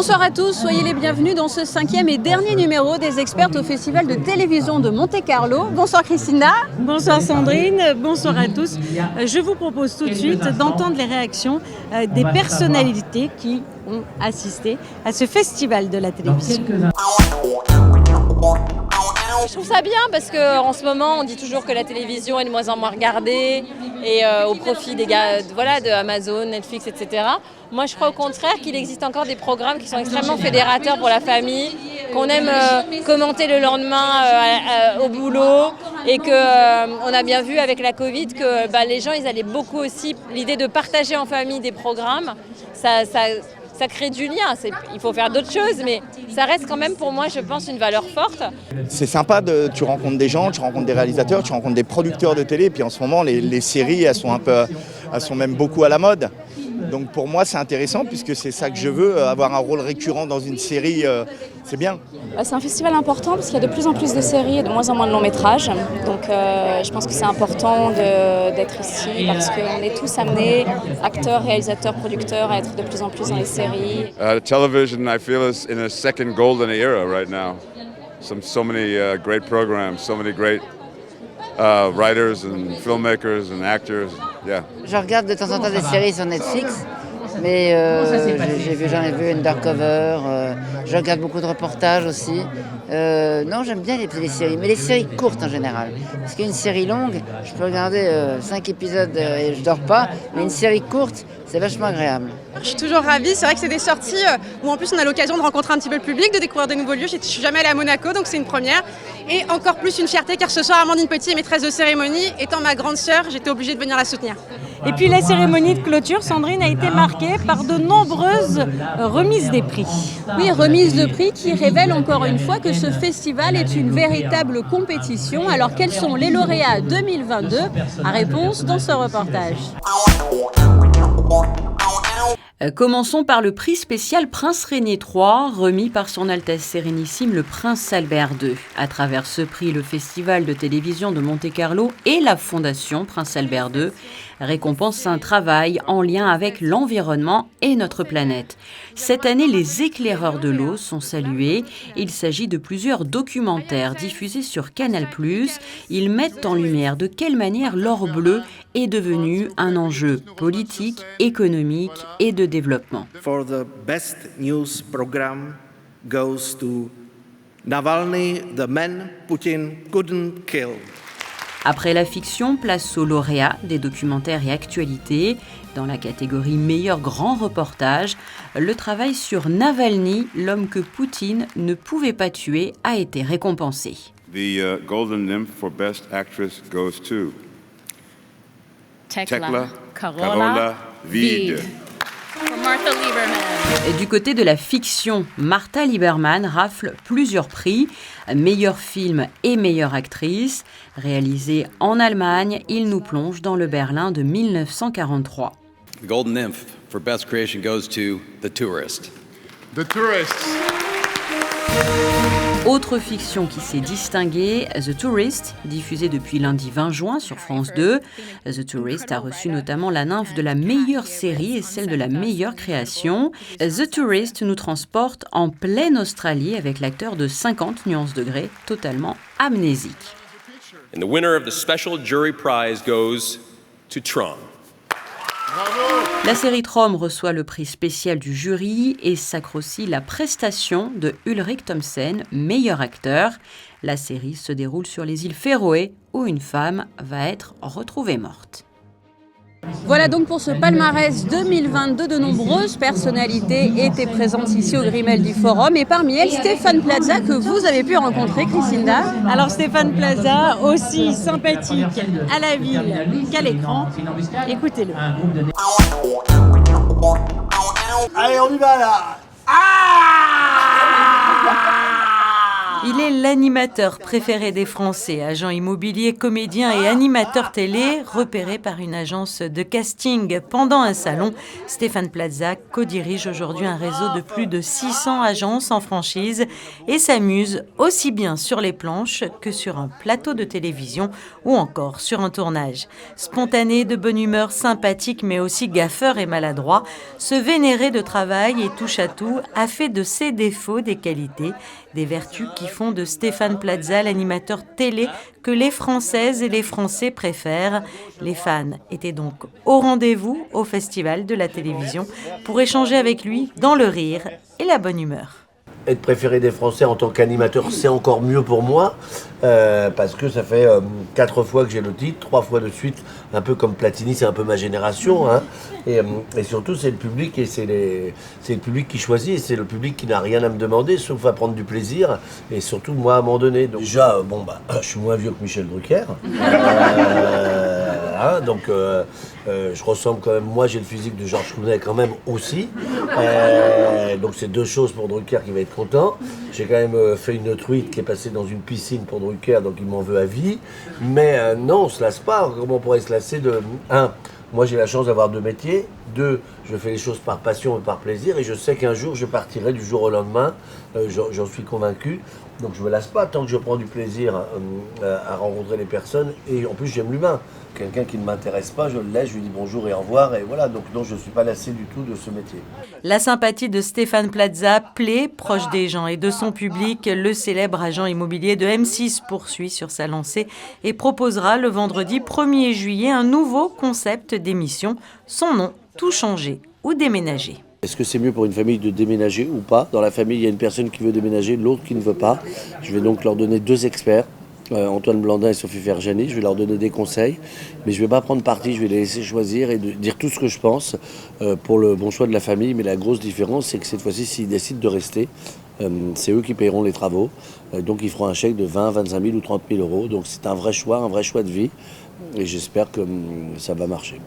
Bonsoir à tous, soyez les bienvenus dans ce 5e et dernier numéro des expertes au Festival de télévision de Monte-Carlo. Bonsoir Christina. Bonsoir Sandrine, bonsoir à tous. Je vous propose tout de suite d'entendre les réactions des personnalités qui ont assisté à ce festival de la télévision. Je trouve ça bien parce qu'en ce moment on dit toujours que la télévision est de moins en moins regardée et au profit des gars de Amazon, Netflix, etc. Moi je crois au contraire qu'il existe encore des programmes qui sont extrêmement fédérateurs pour la famille, qu'on aime commenter le lendemain au boulot et qu'on a bien vu avec la Covid que les gens ils allaient beaucoup aussi, l'idée de partager en famille des programmes, ça crée du lien. Il faut faire d'autres choses, mais ça reste quand même pour moi, je pense, une valeur forte. C'est sympa, tu rencontres des gens, tu rencontres des réalisateurs, tu rencontres des producteurs de télé, et puis en ce moment, les séries, elles sont même beaucoup à la mode. Donc pour moi, c'est intéressant, puisque c'est ça que je veux, avoir un rôle récurrent dans une série, c'est bien. C'est un festival important parce qu'il y a de plus en plus de séries et de moins en moins de longs métrages. Donc je pense que c'est important d'être ici parce qu'on est tous amenés, acteurs, réalisateurs, producteurs, à être de plus en plus dans les séries. Television, I feel, is in a second golden era right now. So many great programs, so many great writers and filmmakers and actors. Yeah. Je regarde de temps en temps des séries sur Netflix, mais j'en ai vu Undercover, je regarde beaucoup de reportages aussi. Non, j'aime bien les séries, mais les séries courtes en général. Parce qu'une série longue, je peux regarder 5 épisodes et je dors pas, mais une série courte, c'est vachement agréable. Je suis toujours ravie, c'est vrai que c'est des sorties où en plus on a l'occasion de rencontrer un petit peu le public, de découvrir de nouveaux lieux. Je suis jamais allée à Monaco, donc c'est une première. Et encore plus une fierté car ce soir Amandine Petit est maîtresse de cérémonie. Étant ma grande sœur, j'étais obligée de venir la soutenir. Et puis la cérémonie de clôture, Sandrine, a été marquée par de nombreuses remises des prix. Oui, remises de prix qui révèlent encore une fois que ce festival est une véritable compétition. Alors quels sont les lauréats 2022 ? À réponse dans ce reportage. Commençons par le prix spécial Prince Régnier III, remis par son Altesse Sérénissime le Prince Albert II. À travers ce prix, le Festival de télévision de Monte-Carlo et la Fondation Prince Albert II récompensent un travail en lien avec l'environnement et notre planète. Cette année, les éclaireurs de l'eau sont salués. Il s'agit de plusieurs documentaires diffusés sur Canal+. Ils mettent en lumière de quelle manière l'or bleu est devenu un enjeu politique, économique et de développement. For the best news program goes to Navalny, the man Putin couldn't kill. Après la fiction, place aux lauréats des documentaires et actualités. Dans la catégorie meilleur grand reportage, le travail sur Navalny, l'homme que Poutine ne pouvait pas tuer, a été récompensé. The Golden Nymph for Best Actress goes to Tekla Carola Wied. Du côté de la fiction, Martha Lieberman rafle plusieurs prix, meilleur film et meilleure actrice. Réalisé en Allemagne, il nous plonge dans le Berlin de 1943. The Golden Nymph for Best Creation goes to The Tourist. The Tourist. Autre fiction qui s'est distinguée, The Tourist, diffusée depuis lundi 20 juin sur France 2. The Tourist a reçu notamment la nymphe de la meilleure série et celle de la meilleure création. The Tourist nous transporte en pleine Australie avec l'acteur de 50 nuances degrés, totalement amnésique. And the winner of the special jury prize goes to Tron. La série Trom reçoit le prix spécial du jury et sacre aussi la prestation de Ulrik Thomsen, meilleur acteur. La série se déroule sur les îles Féroé où une femme va être retrouvée morte. Voilà donc pour ce palmarès 2022, de nombreuses personnalités étaient présentes ici au Grimaldi Forum et parmi elles Stéphane Plaza que vous avez pu rencontrer, Christina. Alors Stéphane Plaza, aussi sympathique à la ville qu'à l'écran, écoutez-le. Allez, on y va là. Il est l'animateur préféré des Français, agent immobilier, comédien et animateur télé, repéré par une agence de casting pendant un salon. Stéphane Plaza co-dirige aujourd'hui un réseau de plus de 600 agences en franchise et s'amuse aussi bien sur les planches que sur un plateau de télévision ou encore sur un tournage. Spontané, de bonne humeur, sympathique mais aussi gaffeur et maladroit, ce vénéré de travail et touche-à-tout a fait de ses défauts des qualités, des vertus qui font de Stéphane Plaza l'animateur télé que les Françaises et les Français préfèrent. Les fans étaient donc au rendez-vous au Festival de la télévision pour échanger avec lui dans le rire et la bonne humeur. Être préféré des Français en tant qu'animateur, c'est encore mieux pour moi, parce que ça fait 4 fois que j'ai le titre, 3 fois de suite, un peu comme Platini, c'est un peu ma génération, hein, et surtout c'est le public, et c'est le public qui choisit, et c'est le public qui n'a rien à me demander, sauf à prendre du plaisir, et surtout moi à m'en donner. Donc, déjà, je suis moins vieux que Michel Drucker, donc je ressemble quand même, moi j'ai le physique de Georges Clooney quand même aussi, donc c'est 2 choses pour Drucker qui va être content. J'ai quand même fait une truite qui est passée dans une piscine pour Drucker, donc il m'en veut à vie, mais non, on se lasse pas. Comment on pourrait se lasser de... 1, moi j'ai la chance d'avoir 2 métiers, 2, je fais les choses par passion et par plaisir, et je sais qu'un jour je partirai du jour au lendemain, j'en suis convaincu. Donc je me lasse pas tant que je prends du plaisir à rencontrer les personnes, et en plus j'aime l'humain. Quelqu'un qui ne m'intéresse pas, je le laisse, je lui dis bonjour et au revoir, et voilà. Donc non, je ne suis pas lassé du tout de ce métier. La sympathie de Stéphane Plaza plaît, proche des gens et de son public. Le célèbre agent immobilier de M6 poursuit sur sa lancée et proposera le vendredi 1er juillet un nouveau concept d'émission. Son nom, Tout changer ou déménager. Est-ce que c'est mieux pour une famille de déménager ou pas? Dans la famille, il y a une personne qui veut déménager, l'autre qui ne veut pas. Je vais donc leur donner 2 experts. Antoine Blandin et Sophie Ferjani, je vais leur donner des conseils, mais je ne vais pas prendre parti, je vais les laisser choisir et dire tout ce que je pense pour le bon choix de la famille. Mais la grosse différence, c'est que cette fois-ci, s'ils décident de rester, c'est eux qui paieront les travaux. Donc ils feront un chèque de 20, 25 000 ou 30 000 euros. Donc c'est un vrai choix de vie, et j'espère que ça va marcher.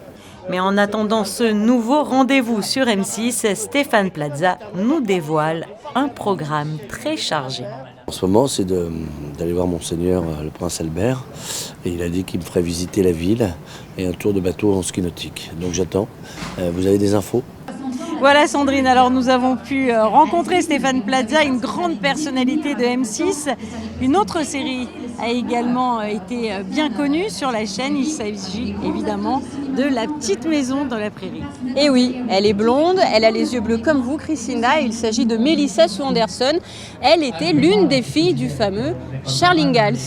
Mais en attendant ce nouveau rendez-vous sur M6, Stéphane Plaza nous dévoile un programme très chargé. En ce moment, c'est d'aller voir Monseigneur le Prince Albert, et il a dit qu'il me ferait visiter la ville et un tour de bateau en ski nautique. Donc j'attends. Vous avez des infos ? Voilà Sandrine, alors nous avons pu rencontrer Stéphane Plaza, une grande personnalité de M6. Une autre série a également été bien connue sur la chaîne. Il s'agit évidemment de La Petite Maison dans la Prairie. Et oui, elle est blonde, elle a les yeux bleus comme vous, Christina. Il s'agit de Melissa Sue Anderson. Elle était l'une des filles du fameux Charles Ingalls.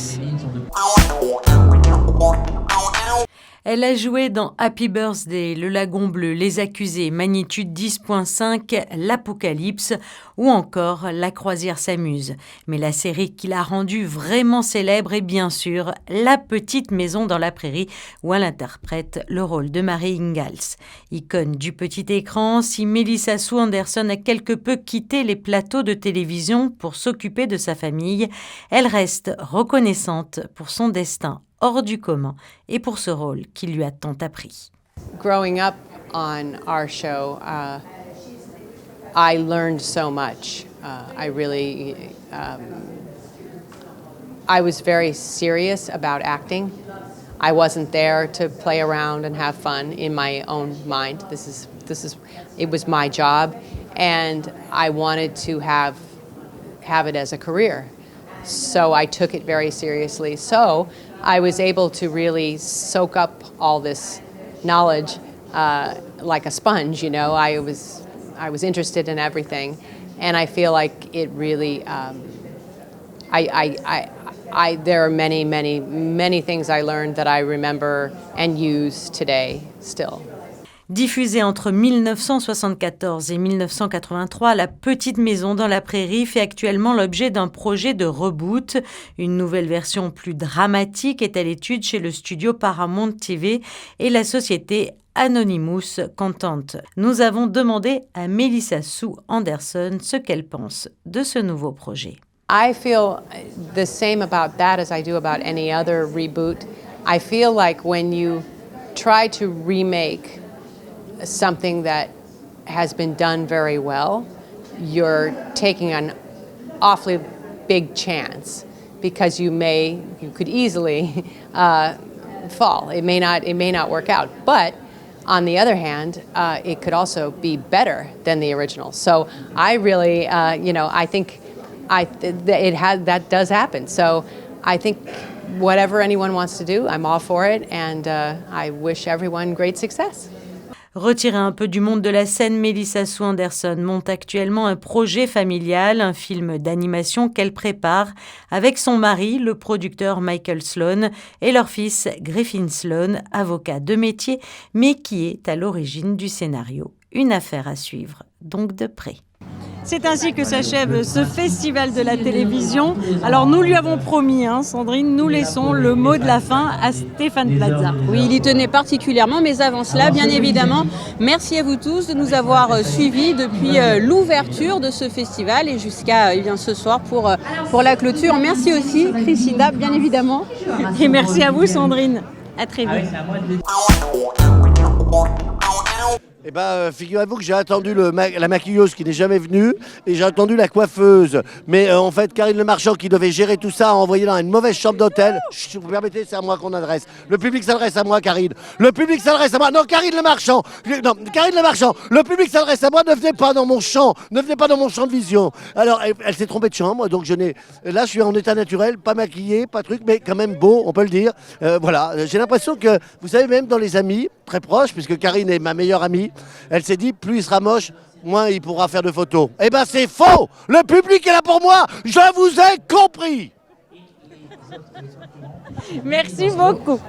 Elle a joué dans Happy Birthday, Le Lagon Bleu, Les Accusés, Magnitude 10.5, L'Apocalypse ou encore La Croisière s'amuse. Mais la série qui l'a rendue vraiment célèbre est bien sûr La Petite Maison dans la Prairie, où elle interprète le rôle de Mary Ingalls. Icône du petit écran, si Melissa Sue Anderson a quelque peu quitté les plateaux de télévision pour s'occuper de sa famille, elle reste reconnaissante pour son destin hors du commun et pour ce rôle qui lui a tant appris. Growing up on our show, I learned so much. I was very serious about acting. I wasn't there to play around and have fun in my own mind. It was my job, and I wanted to have it as a career. So I took it very seriously. So I was able to really soak up all this knowledge like a sponge, you know. I was interested in everything, and I feel like it really. There are many things I learned that I remember and use today still. Diffusée entre 1974 et 1983, La Petite Maison dans la Prairie fait actuellement l'objet d'un projet de reboot. Une nouvelle version plus dramatique est à l'étude chez le studio Paramount TV et la société Anonymous Content. Nous avons demandé à Melissa Sue Anderson ce qu'elle pense de ce nouveau projet. I feel the same about that as I do about any other reboot. I feel like when you try to remake something that has been done very well, you're taking an awfully big chance because you could easily fall. It may not work out, but on the other hand, it could also be better than the original. So I really, I think that does happen. So I think whatever anyone wants to do, I'm all for it, and I wish everyone great success. Retirée un peu du monde de la scène, Melissa Sue Anderson monte actuellement un projet familial, un film d'animation qu'elle prépare avec son mari, le producteur Michael Sloan, et leur fils Griffin Sloan, avocat de métier, mais qui est à l'origine du scénario. Une affaire à suivre, donc de près. C'est ainsi que s'achève ce festival de la télévision. Alors nous lui avons promis, Sandrine, nous laissons le mot de la fin à Stéphane Plaza. Oui, il y tenait particulièrement, mais avant cela, bien évidemment, merci à vous tous de nous avoir suivis depuis l'ouverture de ce festival et jusqu'à ce soir pour la clôture. Merci aussi Christina, bien évidemment. Et merci à vous Sandrine. À très vite. Eh ben, figurez-vous que j'ai attendu la maquilleuse qui n'est jamais venue et j'ai attendu la coiffeuse. Mais en fait, Karine Le Marchand qui devait gérer tout ça a envoyé dans une mauvaise chambre d'hôtel. Si vous permettez, c'est à moi qu'on adresse. Le public s'adresse à moi, Karine. Le public s'adresse à moi. Non, Karine Le Marchand. Non, Karine Le Marchand. Le public s'adresse à moi. Ne venez pas dans mon champ. Ne venez pas dans mon champ de vision. Alors, elle s'est trompée de chambre. Donc, là, je suis en état naturel, pas maquillé, pas truc, mais quand même beau, on peut le dire. Voilà. J'ai l'impression que, vous savez, même dans les amis très proches, puisque Karine est ma meilleure amie, elle s'est dit, plus il sera moche, moins il pourra faire de photos. Eh ben c'est faux. Le public est là pour moi. Je vous ai compris. Merci beaucoup.